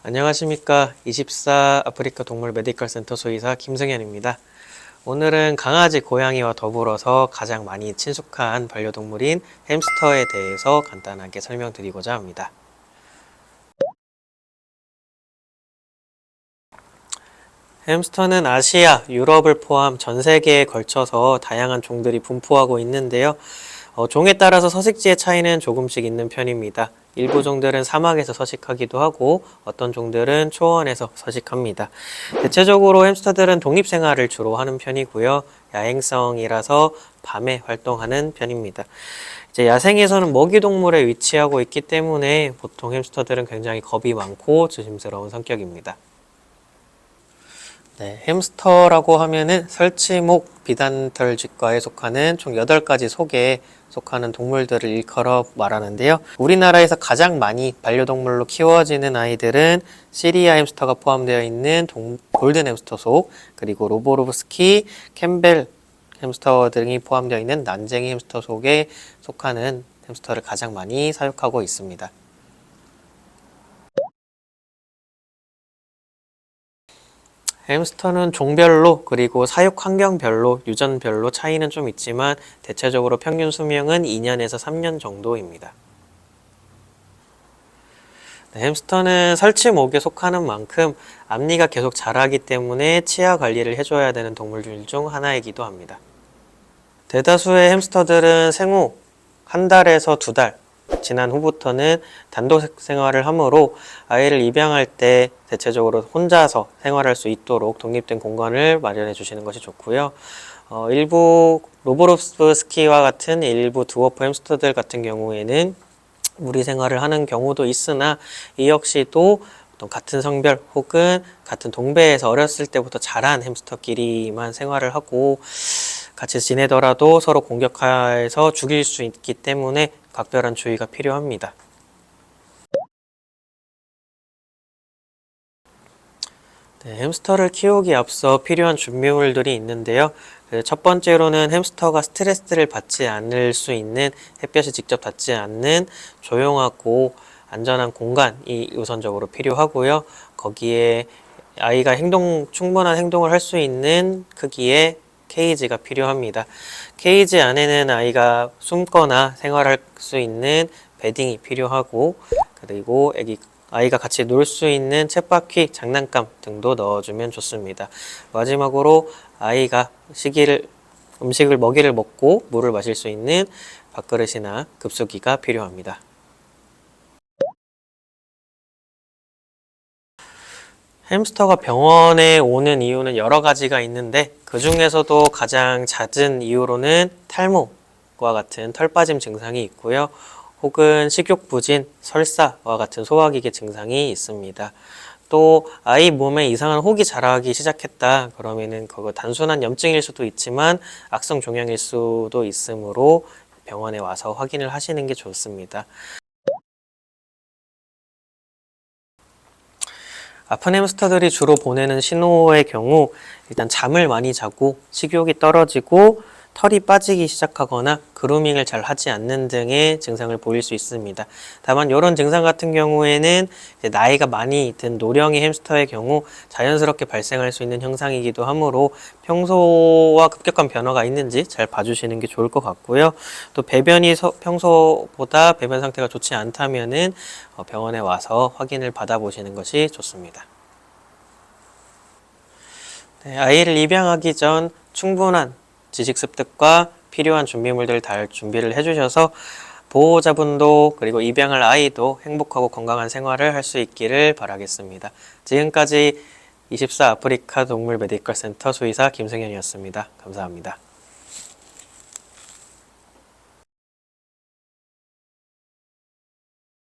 안녕하십니까. 24 아프리카 동물 메디컬 센터 소의사 김승현입니다. 오늘은 강아지, 고양이와 더불어서 가장 많이 친숙한 반려동물인 햄스터에 대해서 간단하게 설명드리고자 합니다. 햄스터는 아시아, 유럽을 포함 전 세계에 걸쳐서 다양한 종들이 분포하고 있는데요. 종에 따라서 서식지의 차이는 조금씩 있는 편입니다. 일부 종들은 사막에서 서식하기도 하고 어떤 종들은 초원에서 서식합니다. 대체적으로 햄스터들은 독립생활을 주로 하는 편이고요. 야행성이라서 밤에 활동하는 편입니다. 이제 야생에서는 먹이동물에 위치하고 있기 때문에 보통 햄스터들은 굉장히 겁이 많고 조심스러운 성격입니다. 네, 햄스터라고 하면은 설치목 비단털쥐과에 속하는 총 8가지 속에 속하는 동물들을 일컬어 말하는데요. 우리나라에서 가장 많이 반려동물로 키워지는 아이들은 시리아 햄스터가 포함되어 있는 골든 햄스터 속, 그리고 로보로브스키, 캠벨 햄스터 등이 포함되어 있는 난쟁이 햄스터 속에 속하는 햄스터를 가장 많이 사육하고 있습니다. 햄스터는 종별로 그리고 사육 환경별로 유전별로 차이는 좀 있지만 대체적으로 평균 수명은 2년에서 3년 정도입니다. 네, 햄스터는 설치목에 속하는 만큼 앞니가 계속 자라기 때문에 치아 관리를 해줘야 되는 동물들 중 하나이기도 합니다. 대다수의 햄스터들은 생후 한 달에서 2달 지난 후부터는 단독 생활을 하므로 아이를 입양할 때 대체적으로 혼자서 생활할 수 있도록 독립된 공간을 마련해 주시는 것이 좋고요. 일부 로보롭스키와 같은 일부 드워프 햄스터들 같은 경우에는 무리 생활을 하는 경우도 있으나 이 역시도 같은 성별 혹은 같은 동배에서 어렸을 때부터 자란 햄스터끼리만 생활을 하고 같이 지내더라도 서로 공격해서 죽일 수 있기 때문에 각별한 주의가 필요합니다. 네, 햄스터를 키우기에 앞서 필요한 준비물들이 있는데요. 첫 번째로는 햄스터가 스트레스를 받지 않을 수 있는, 햇볕이 직접 닿지 않는 조용하고 안전한 공간이 우선적으로 필요하고요. 거기에 아이가 충분한 행동을 할 수 있는 크기의 케이지가 필요합니다. 케이지 안에는 아이가 숨거나 생활할 수 있는 베딩이 필요하고, 그리고 아이가 같이 놀 수 있는 쳇바퀴, 장난감 등도 넣어주면 좋습니다. 마지막으로 아이가 먹이를 먹고 물을 마실 수 있는 밥그릇이나 급수기가 필요합니다. 햄스터가 병원에 오는 이유는 여러 가지가 있는데 그 중에서도 가장 잦은 이유로는 탈모와 같은 털 빠짐 증상이 있고요. 혹은 식욕 부진, 설사와 같은 소화기계 증상이 있습니다. 또 아이 몸에 이상한 혹이 자라기 시작했다 그러면은 그거 단순한 염증일 수도 있지만 악성 종양일 수도 있으므로 병원에 와서 확인을 하시는 게 좋습니다. 아픈 햄스터들이 주로 보내는 신호의 경우 일단 잠을 많이 자고 식욕이 떨어지고 털이 빠지기 시작하거나 그루밍을 잘 하지 않는 등의 증상을 보일 수 있습니다. 다만 이런 증상 같은 경우에는 나이가 많이 든 노령의 햄스터의 경우 자연스럽게 발생할 수 있는 현상이기도 하므로 평소와 급격한 변화가 있는지 잘 봐주시는 게 좋을 것 같고요. 또 배변이 평소보다 배변 상태가 좋지 않다면은 병원에 와서 확인을 받아보시는 것이 좋습니다. 네, 아이를 입양하기 전 충분한 지식 습득과 필요한 준비물들을 다 준비를 해주셔서 보호자분도 그리고 입양할 아이도 행복하고 건강한 생활을 할 수 있기를 바라겠습니다. 지금까지 24 아프리카 동물 메디컬 센터 수의사 김승현이었습니다. 감사합니다.